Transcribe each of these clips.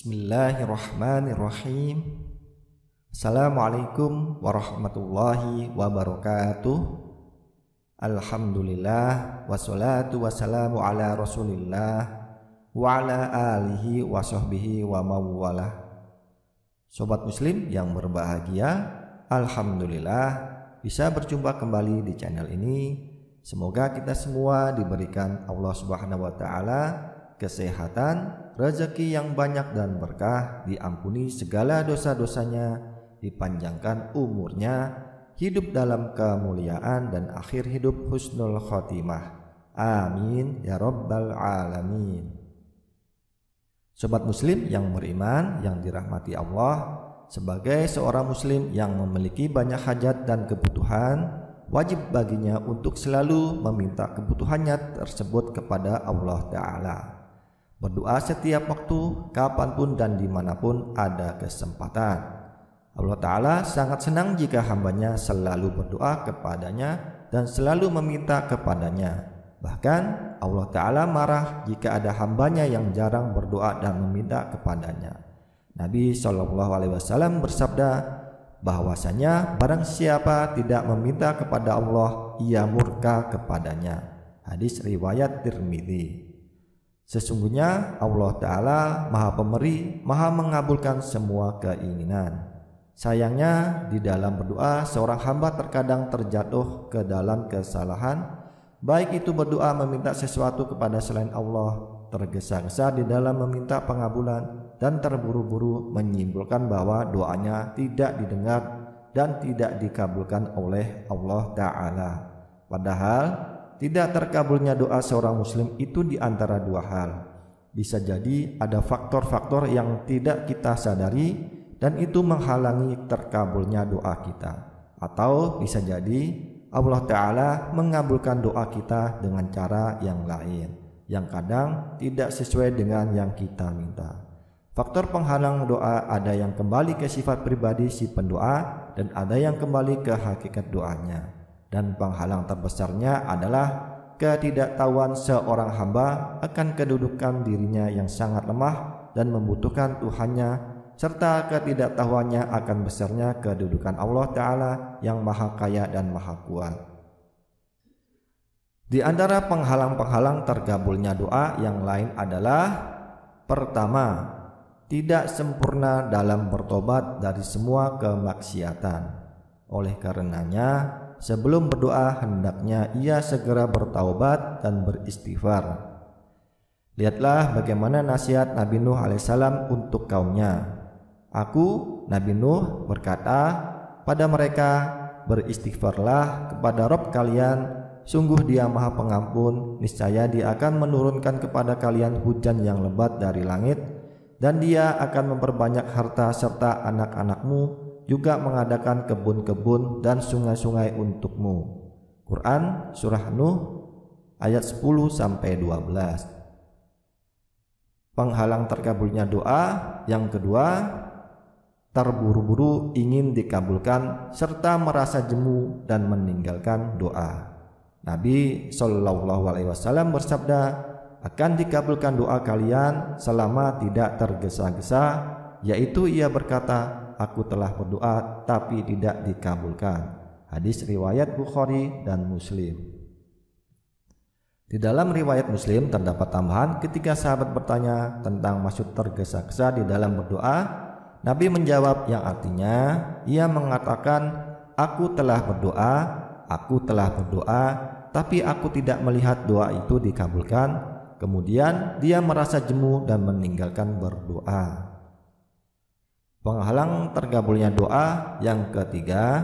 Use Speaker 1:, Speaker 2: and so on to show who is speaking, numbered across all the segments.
Speaker 1: Bismillahirrahmanirrahim. Assalamualaikum warahmatullahi wabarakatuh. Alhamdulillah wassalatu wassalamu ala Rasulillah wa ala alihi wa sahbihi wa mawalah. Sobat muslim yang berbahagia, alhamdulillah bisa berjumpa kembali di channel ini. Semoga kita semua diberikan Allah Subhanahu wa taala kesehatan, rezeki yang banyak dan berkah, diampuni segala dosa-dosanya, dipanjangkan umurnya, hidup dalam kemuliaan dan akhir hidup husnul khotimah. Amin ya rabbal alamin. Sobat muslim yang beriman yang dirahmati Allah, sebagai seorang muslim yang memiliki banyak hajat dan kebutuhan, wajib baginya untuk selalu meminta kebutuhannya tersebut kepada Allah Ta'ala. Berdoa setiap waktu, kapanpun dan dimanapun ada kesempatan. Allah Ta'ala sangat senang jika hambanya selalu berdoa kepadanya dan selalu meminta kepadanya. Bahkan Allah Ta'ala marah jika ada hambanya yang jarang berdoa dan meminta kepadanya. Nabi SAW bersabda bahwasanya barang siapa tidak meminta kepada Allah, ia murka kepadanya. Hadis riwayat Tirmidzi. Sesungguhnya Allah Ta'ala Maha Pemberi, Maha mengabulkan semua keinginan. Sayangnya di dalam berdoa seorang hamba terkadang terjatuh ke dalam kesalahan, baik itu berdoa meminta sesuatu kepada selain Allah, tergesa-gesa di dalam meminta pengabulan, dan terburu-buru menyimpulkan bahwa doanya tidak didengar dan tidak dikabulkan oleh Allah Ta'ala. Padahal tidak terkabulnya doa seorang muslim itu di antara dua hal. Bisa jadi ada faktor-faktor yang tidak kita sadari dan itu menghalangi terkabulnya doa kita. Atau bisa jadi Allah Ta'ala mengabulkan doa kita dengan cara yang lain, yang kadang tidak sesuai dengan yang kita minta. Faktor penghalang doa ada yang kembali ke sifat pribadi si pendoa dan ada yang kembali ke hakikat doanya. Dan penghalang terbesarnya adalah ketidaktahuan seorang hamba akan kedudukan dirinya yang sangat lemah dan membutuhkan Tuhannya, serta ketidaktahuannya akan besarnya kedudukan Allah Ta'ala yang maha kaya dan maha kuat. Di antara penghalang-penghalang terkabulnya doa yang lain adalah: pertama, tidak sempurna dalam bertobat dari semua kemaksiatan. Oleh karenanya, sebelum berdoa hendaknya ia segera bertaubat dan beristighfar. Lihatlah bagaimana nasihat Nabi Nuh alaihissalam untuk kaumnya. Aku, Nabi Nuh, berkata pada mereka, beristighfarlah kepada Rabb kalian, sungguh Dia Maha Pengampun, niscaya Dia akan menurunkan kepada kalian hujan yang lebat dari langit, dan Dia akan memperbanyak harta serta anak-anakmu, juga mengadakan kebun-kebun dan sungai-sungai untukmu. Quran Surah Nuh ayat 10-12. Penghalang terkabulnya doa yang kedua, terburu-buru ingin dikabulkan serta merasa jemu dan meninggalkan doa. Nabi SAW bersabda, akan dikabulkan doa kalian selama tidak tergesa-gesa, yaitu ia berkata, aku telah berdoa tapi tidak dikabulkan. Hadis riwayat Bukhari dan Muslim. Di dalam riwayat Muslim terdapat tambahan ketika sahabat bertanya tentang maksud tergesa-gesa di dalam berdoa, Nabi menjawab yang artinya ia mengatakan, aku telah berdoa, tapi aku tidak melihat doa itu dikabulkan. Kemudian dia merasa jemu dan meninggalkan berdoa. Penghalang terkabulnya doa yang ketiga,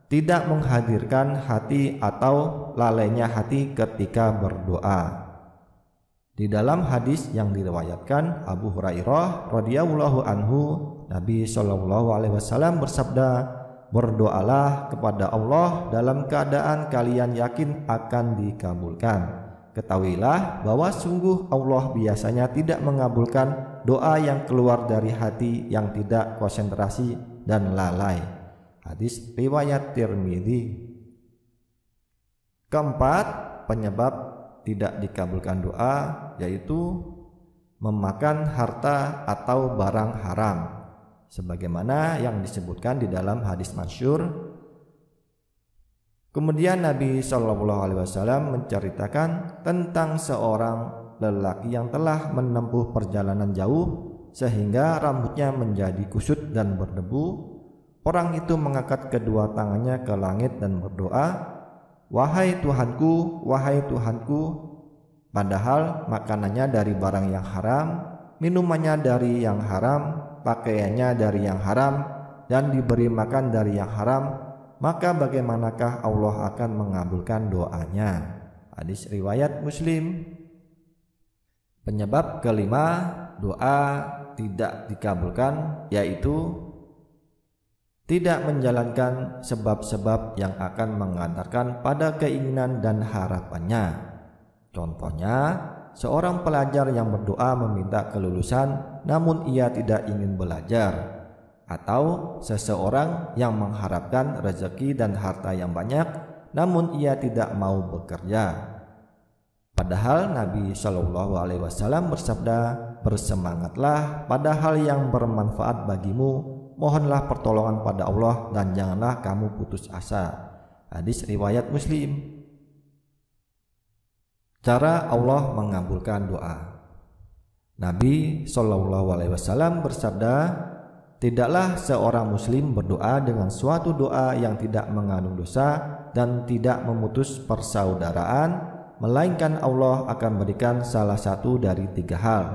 Speaker 1: tidak menghadirkan hati atau lalainya hati ketika berdoa. Di dalam hadis yang diriwayatkan Abu Hurairah radhiyallahu anhu, Nabi SAW bersabda, berdoalah kepada Allah dalam keadaan kalian yakin akan dikabulkan. Ketahuilah bahwa sungguh Allah biasanya tidak mengabulkan doa yang keluar dari hati yang tidak konsentrasi dan lalai. Hadis riwayat Tirmidzi. Keempat, penyebab tidak dikabulkan doa yaitu memakan harta atau barang haram, sebagaimana yang disebutkan di dalam hadis masyhur. Kemudian Nabi SAW menceritakan tentang seorang lelaki yang telah menempuh perjalanan jauh sehingga rambutnya menjadi kusut dan berdebu. Orang itu mengangkat kedua tangannya ke langit dan berdoa, "Wahai Tuhanku, wahai Tuhanku," padahal makanannya dari barang yang haram, minumannya dari yang haram, pakaiannya dari yang haram, dan diberi makan dari yang haram, maka bagaimanakah Allah akan mengabulkan doanya? Hadis riwayat Muslim. Penyebab kelima doa tidak dikabulkan yaitu tidak menjalankan sebab-sebab yang akan mengantarkan pada keinginan dan harapannya. Contohnya, seorang pelajar yang berdoa meminta kelulusan namun ia tidak ingin belajar, atau seseorang yang mengharapkan rezeki dan harta yang banyak namun ia tidak mau bekerja. Padahal Nabi SAW bersabda, "Bersemangatlah pada hal yang bermanfaat bagimu, mohonlah pertolongan pada Allah dan janganlah kamu putus asa." Hadis riwayat Muslim. Cara Allah mengabulkan doa. Nabi SAW bersabda, "Tidaklah seorang muslim berdoa dengan suatu doa yang tidak mengandung dosa dan tidak memutus persaudaraan, melainkan Allah akan berikan salah satu dari tiga hal.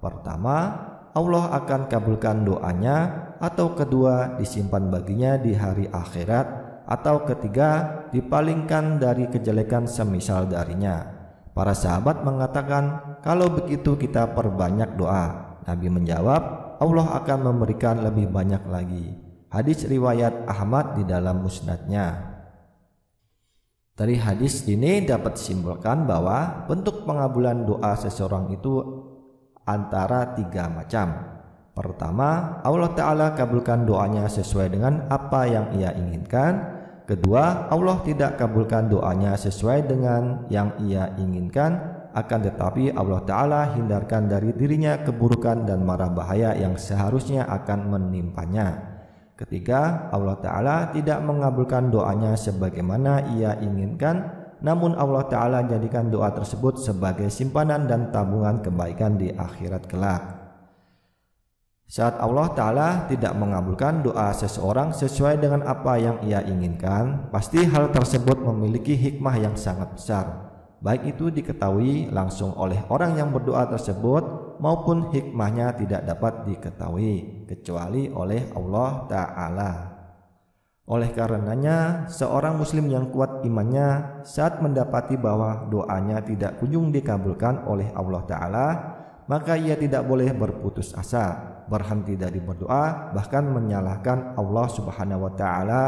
Speaker 1: Pertama, Allah akan kabulkan doanya, atau kedua, disimpan baginya di hari akhirat, atau ketiga, dipalingkan dari kejelekan semisal darinya." Para sahabat mengatakan, "Kalau begitu kita perbanyak doa." Nabi menjawab, "Allah akan memberikan lebih banyak lagi." Hadis riwayat Ahmad di dalam musnadnya. Dari hadis ini dapat disimpulkan bahwa bentuk pengabulan doa seseorang itu antara tiga macam. Pertama, Allah Ta'ala kabulkan doanya sesuai dengan apa yang ia inginkan. Kedua, Allah tidak kabulkan doanya sesuai dengan yang ia inginkan, akan tetapi Allah Ta'ala hindarkan dari dirinya keburukan dan mara bahaya yang seharusnya akan menimpanya. Ketiga, Allah Ta'ala tidak mengabulkan doanya sebagaimana ia inginkan, namun Allah Ta'ala jadikan doa tersebut sebagai simpanan dan tabungan kebaikan di akhirat kelak. Saat Allah Ta'ala tidak mengabulkan doa seseorang sesuai dengan apa yang ia inginkan, pasti hal tersebut memiliki hikmah yang sangat besar, baik itu diketahui langsung oleh orang yang berdoa tersebut maupun hikmahnya tidak dapat diketahui kecuali oleh Allah Ta'ala. Oleh karenanya, seorang muslim yang kuat imannya saat mendapati bahwa doanya tidak kunjung dikabulkan oleh Allah Ta'ala, maka ia tidak boleh berputus asa, berhenti dari berdoa, bahkan menyalahkan Allah Subhanahu wa Ta'ala.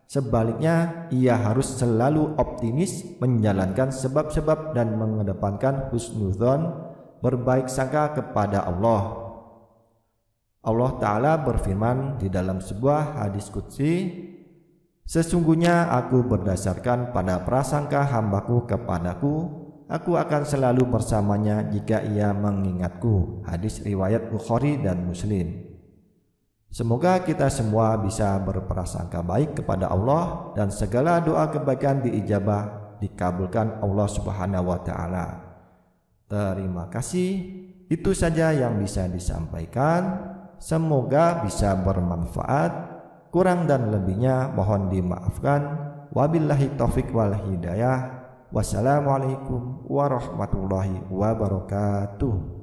Speaker 1: Sebaliknya, ia harus selalu optimis, menjalankan sebab-sebab dan mengedepankan husnudzon, berbaik sangka kepada Allah. Allah Ta'ala berfirman di dalam sebuah hadis qudsi, "Sesungguhnya aku berdasarkan pada prasangka hambaku kepadaku, aku akan selalu bersamanya jika ia mengingatku." Hadis riwayat Bukhari dan Muslim. Semoga kita semua bisa berprasangka baik kepada Allah dan segala doa kebaikan diijabah, dikabulkan Allah Subhanahu wa Ta'ala. Terima kasih. Itu saja yang bisa disampaikan. Semoga bisa bermanfaat. Kurang dan lebihnya mohon dimaafkan. Wabillahi taufik wal hidayah. Wassalamualaikum warahmatullahi wabarakatuh.